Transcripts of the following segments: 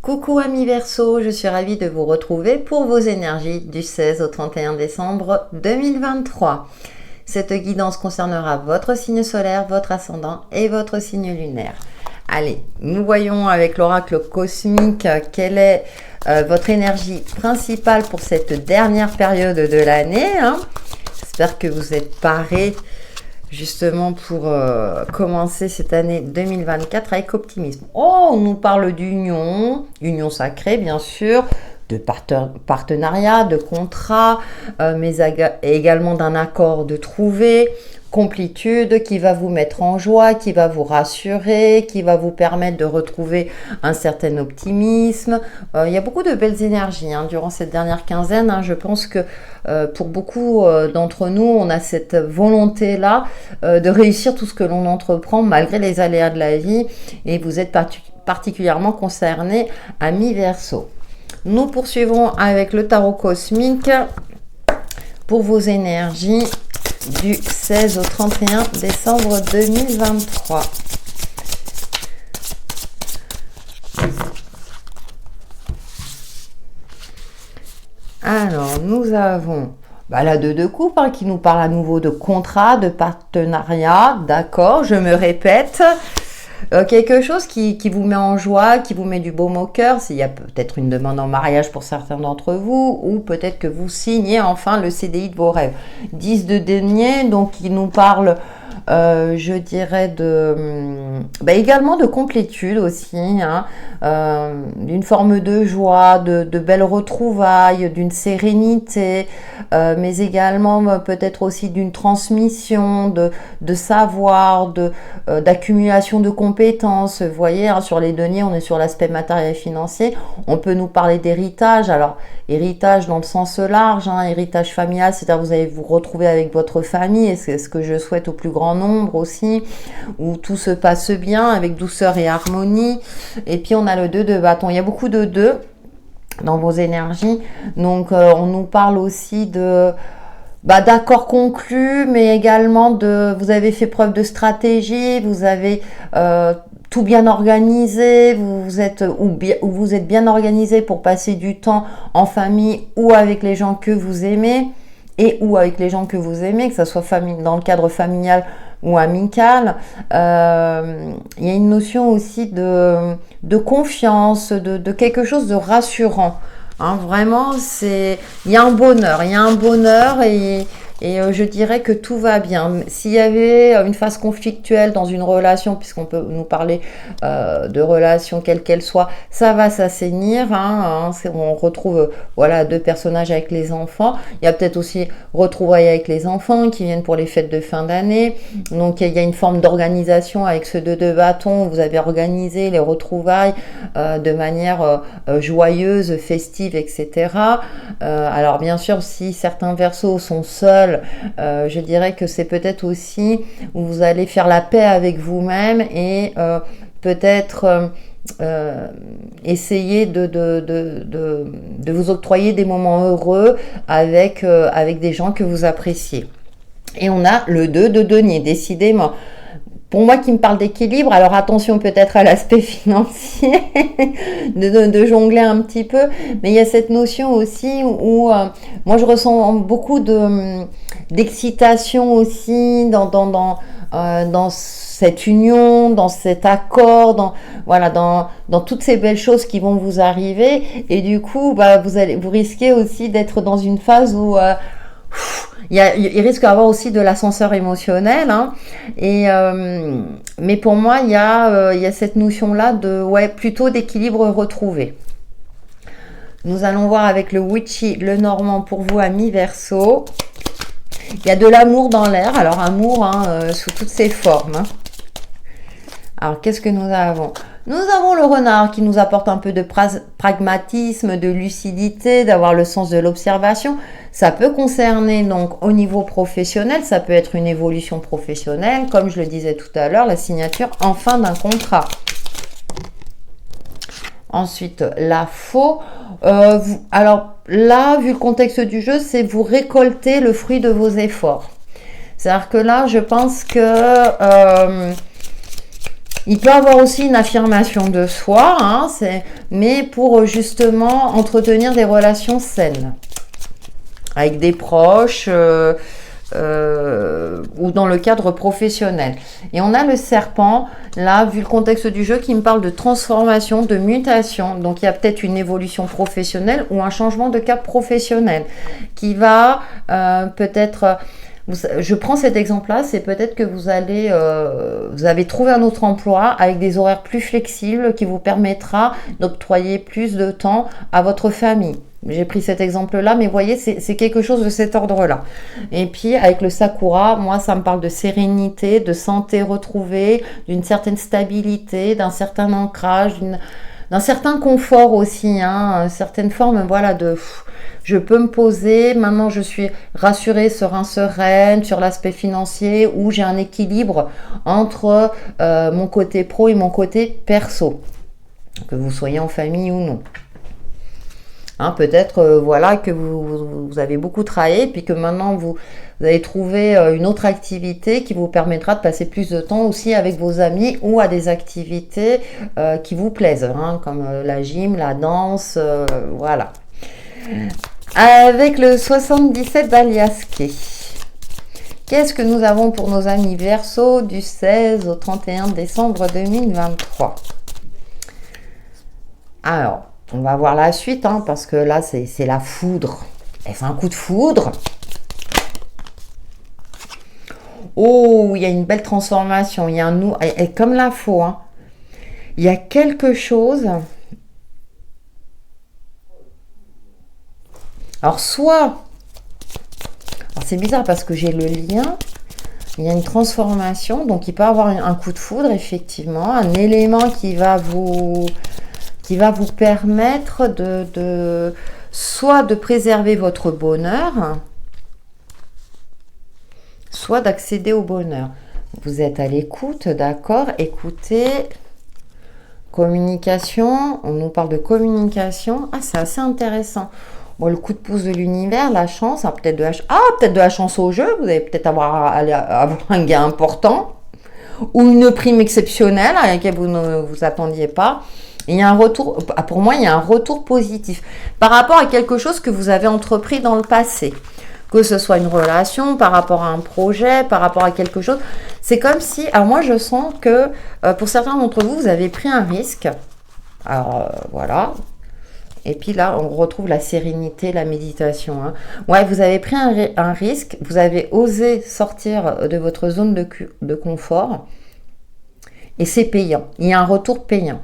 Coucou amis Verseau, je suis ravie de vous retrouver pour vos énergies du 16 au 31 décembre 2023. Cette guidance concernera votre signe solaire, votre ascendant et votre signe lunaire. Allez, nous voyons avec l'oracle cosmique quelle est votre énergie principale pour cette dernière période de l'année. J'espère que vous êtes parés justement pour commencer cette année 2024 avec optimisme. Oh, on nous parle d'union, union sacrée bien sûr, de partenariat, de contrat, mais également d'un accord de trouver, complétude qui va vous mettre en joie, qui va vous rassurer, qui va vous permettre de retrouver un certain optimisme. Il y a beaucoup de belles énergies durant cette dernière quinzaine. Je pense que pour beaucoup d'entre nous, on a cette volonté-là de réussir tout ce que l'on entreprend malgré les aléas de la vie, et vous êtes particulièrement concernés, amis Verseau. Nous poursuivons avec le tarot cosmique pour vos énergies du 16 au 31 décembre 2023. Alors, nous avons la 2 de coupe qui nous parle à nouveau de contrat, de partenariat, d'accord, je me répète. Quelque chose qui vous met en joie, qui vous met du baume au cœur. S'il y a peut-être une demande en mariage pour certains d'entre vous, ou peut-être que vous signez enfin le CDI de vos rêves. 10 de denier, donc il nous parle, je dirais, également de complétude aussi, d'une forme de joie, de belles retrouvailles, d'une sérénité, mais également peut-être aussi d'une transmission, de savoir, d'accumulation de compétences. Vous voyez, sur les deniers, on est sur l'aspect matériel et financier. On peut nous parler d'héritage. Alors, héritage dans le sens large, héritage familial, c'est-à-dire vous allez vous retrouver avec votre famille, et c'est ce que je souhaite au plus grand nombre aussi, où tout se passe bien avec douceur et harmonie. Et puis on a le 2 de bâton. Il y a beaucoup de 2 dans vos énergies, donc on nous parle aussi de d'accords conclus, mais également vous avez fait preuve de stratégie, vous avez tout bien organisé, vous êtes bien organisé pour passer du temps en famille ou avec les gens que vous aimez, que ce soit dans le cadre familial ou amical. Il y a une notion aussi de confiance, de quelque chose de rassurant. Vraiment, il y a un bonheur et je dirais que tout va bien. S'il y avait une phase conflictuelle dans une relation, puisqu'on peut nous parler de relations quelle qu'elle soit, ça va s'assainir. On retrouve 2 personnages avec les enfants. Il y a peut-être aussi retrouvailles avec les enfants qui viennent pour les fêtes de fin d'année. Donc il y a une forme d'organisation avec ce 2 de bâton. Vous avez organisé les retrouvailles de manière joyeuse, festive, etc. Alors bien sûr, si certains Verseaux sont seuls, je dirais que c'est peut-être aussi où vous allez faire la paix avec vous-même et peut-être essayer de vous octroyer des moments heureux avec des gens que vous appréciez. Et on a le 2 de denier, décidément. Pour moi qui me parle d'équilibre, alors attention peut-être à l'aspect financier, de jongler un petit peu, mais il y a cette notion aussi où moi je ressens beaucoup d'excitation aussi dans cette union, dans cet accord, dans toutes ces belles choses qui vont vous arriver, et du coup vous risquez aussi d'être dans une phase où il risque d'avoir aussi de l'ascenseur émotionnel, mais pour moi il y a cette notion là plutôt d'équilibre retrouvé. Nous allons voir avec le Witchy, le Normand pour vous amis Verseau. Il y a de l'amour dans l'air, alors amour sous toutes ses formes. Alors qu'est-ce que nous avons ? Nous avons le renard qui nous apporte un peu de pragmatisme, de lucidité, d'avoir le sens de l'observation. Ça peut concerner donc au niveau professionnel, ça peut être une évolution professionnelle, comme je le disais tout à l'heure, la signature enfin d'un contrat. Ensuite, la faux. Alors là, vu le contexte du jeu, c'est vous récolter le fruit de vos efforts. C'est-à-dire que là, je pense que Il peut avoir aussi une affirmation de soi, hein, mais pour justement entretenir des relations saines avec des proches ou dans le cadre professionnel. Et on a le serpent, là, vu le contexte du jeu, qui me parle de transformation, de mutation. Donc, il y a peut-être une évolution professionnelle ou un changement de cap professionnel qui va peut-être... Je prends cet exemple-là, c'est peut-être que vous avez trouvé un autre emploi avec des horaires plus flexibles qui vous permettra d'octroyer plus de temps à votre famille. J'ai pris cet exemple-là, mais vous voyez, c'est quelque chose de cet ordre-là. Et puis, avec le Sakura, moi, ça me parle de sérénité, de santé retrouvée, d'une certaine stabilité, d'un certain ancrage, d'un certain confort aussi, hein, certaines formes, voilà, je peux me poser, maintenant je suis rassurée, sereine sur l'aspect financier, où j'ai un équilibre entre mon côté pro et mon côté perso, que vous soyez en famille ou non. Hein, peut-être voilà que vous avez beaucoup travaillé, puis que maintenant vous avez trouvé une autre activité qui vous permettra de passer plus de temps aussi avec vos amis ou à des activités qui vous plaisent, hein, comme la gym, la danse, voilà. Avec le 77 d'Aliasqué, qu'est-ce que nous avons pour nos amis Verseau du 16 au 31 décembre 2023? Alors, on va voir la suite, hein, parce que là, c'est la foudre. Est-ce un coup de foudre? Oh, il y a une belle transformation. Il y a comme la faux, hein. Il y a quelque chose. Alors, c'est bizarre parce que j'ai le lien. Il y a une transformation. Donc, il peut y avoir un coup de foudre, effectivement. Un élément qui va vous permettre soit de préserver votre bonheur, soit d'accéder au bonheur. Vous êtes à l'écoute, d'accord? Écoutez, communication, on nous parle de communication. Ah, c'est assez intéressant. Bon, le coup de pouce de l'univers, la chance, hein, peut-être de la chance au jeu, vous allez peut-être avoir un gain important, ou une prime exceptionnelle à laquelle vous ne vous attendiez pas. Il y a un retour, pour moi, il y a un retour positif par rapport à quelque chose que vous avez entrepris dans le passé. Que ce soit une relation, par rapport à un projet, par rapport à quelque chose. C'est comme si, alors moi je sens que pour certains d'entre vous, vous avez pris un risque. Alors voilà. Et puis là, on retrouve la sérénité, la méditation. Hein. Ouais, vous avez pris un risque, vous avez osé sortir de votre zone de confort. Et c'est payant. Il y a un retour payant.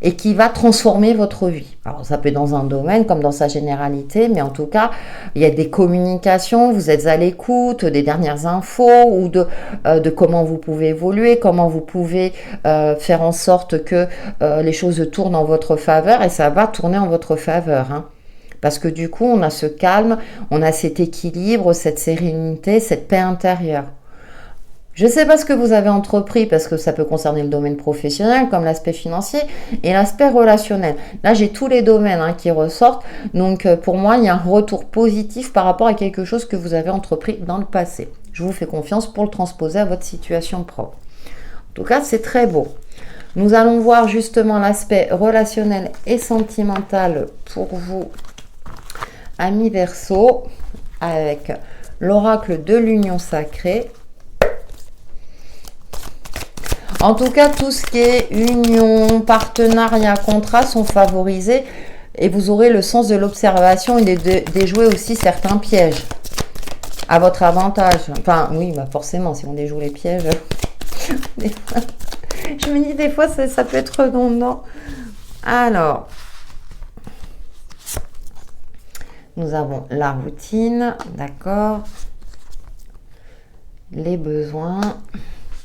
Et qui va transformer votre vie. Alors, ça peut être dans un domaine comme dans sa généralité, mais en tout cas, il y a des communications, vous êtes à l'écoute des dernières infos ou de comment vous pouvez évoluer, comment vous pouvez faire en sorte que les choses tournent en votre faveur, et ça va tourner en votre faveur. Hein. Parce que du coup, on a ce calme, on a cet équilibre, cette sérénité, cette paix intérieure. Je ne sais pas ce que vous avez entrepris parce que ça peut concerner le domaine professionnel comme l'aspect financier et l'aspect relationnel. Là, j'ai tous les domaines qui ressortent. Donc, pour moi, il y a un retour positif par rapport à quelque chose que vous avez entrepris dans le passé. Je vous fais confiance pour le transposer à votre situation propre. En tout cas, c'est très beau. Nous allons voir justement l'aspect relationnel et sentimental pour vous, amis Verseau, avec l'oracle de l'union sacrée. En tout cas, tout ce qui est union, partenariat, contrat sont favorisés et vous aurez le sens de l'observation et de déjouer aussi certains pièges à votre avantage. Enfin, oui, bah forcément, si on déjoue les pièges, je me dis des fois, ça peut être redondant. Alors, nous avons la routine, d'accord, les besoins.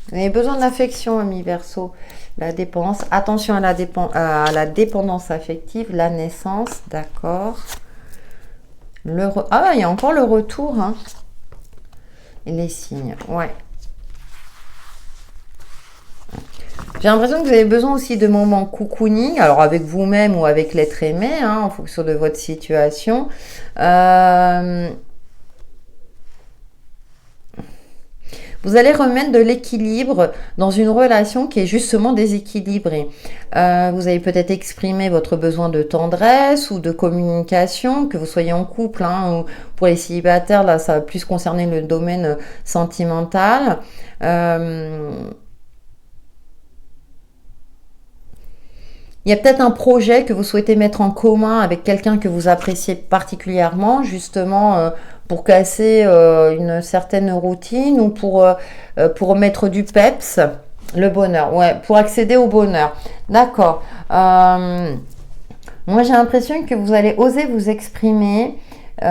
Vous avez besoin d'affection, amis Verseau. La dépendance. Attention à la dépendance affective. La naissance, d'accord. Ah, il y a encore le retour. Hein. Et les signes, ouais. J'ai l'impression que vous avez besoin aussi de moments cocooning. Alors, avec vous-même ou avec l'être aimé, hein, en fonction de votre situation. Vous allez remettre de l'équilibre dans une relation qui est justement déséquilibrée. Vous allez peut-être exprimer votre besoin de tendresse ou de communication, que vous soyez en couple, hein, ou pour les célibataires, là, ça va plus concerner le domaine sentimental. Il y a peut-être un projet que vous souhaitez mettre en commun avec quelqu'un que vous appréciez particulièrement, justement pour casser une certaine routine ou pour mettre du peps. Le bonheur, ouais, pour accéder au bonheur. D'accord. Moi, j'ai l'impression que vous allez oser vous exprimer, vous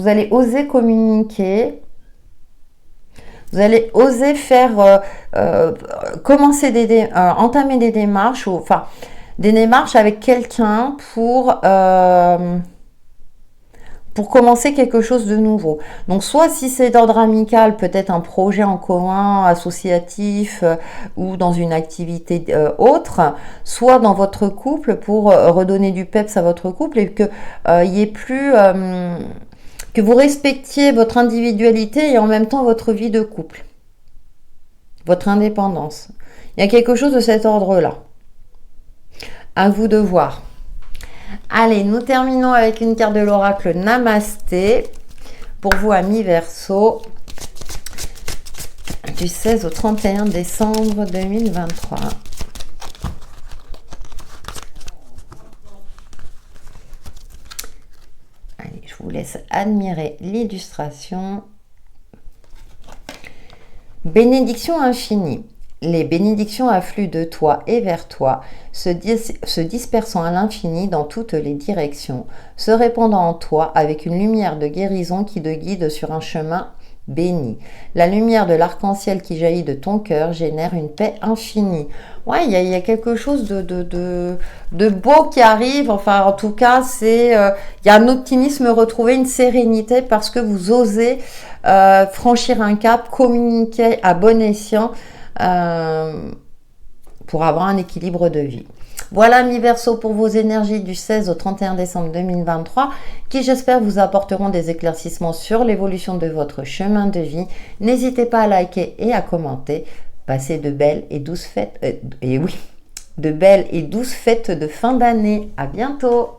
allez oser communiquer. Vous allez oser faire, commencer entamer des démarches, ou enfin des démarches avec quelqu'un pour commencer quelque chose de nouveau. Donc soit si c'est d'ordre amical, peut-être un projet en commun, associatif ou dans une activité autre, soit dans votre couple pour redonner du peps à votre couple et que il y ait plus que vous respectiez votre individualité et en même temps votre vie de couple, votre indépendance. Il y a quelque chose de cet ordre-là. À vous de voir. Allez, nous terminons avec une carte de l'oracle Namasté pour vous, amis Verseau, du 16 au 31 décembre 2023. Allez, je vous laisse admirer l'illustration. Bénédiction infinie. Les bénédictions affluent de toi et vers toi, se dispersant à l'infini dans toutes les directions, se répandant en toi avec une lumière de guérison qui te guide sur un chemin béni. La lumière de l'arc-en-ciel qui jaillit de ton cœur génère une paix infinie. Ouais, il y a quelque chose de beau qui arrive. Enfin, en tout cas, il y a un optimisme retrouvé, une sérénité parce que vous osez franchir un cap, communiquer à bon escient pour avoir un équilibre de vie. Voilà, mi Verseau, pour vos énergies du 16 au 31 décembre 2023, qui j'espère vous apporteront des éclaircissements sur l'évolution de votre chemin de vie. N'hésitez pas à liker et à commenter. Passez de belles et douces fêtes, de belles et douces fêtes de fin d'année. À bientôt.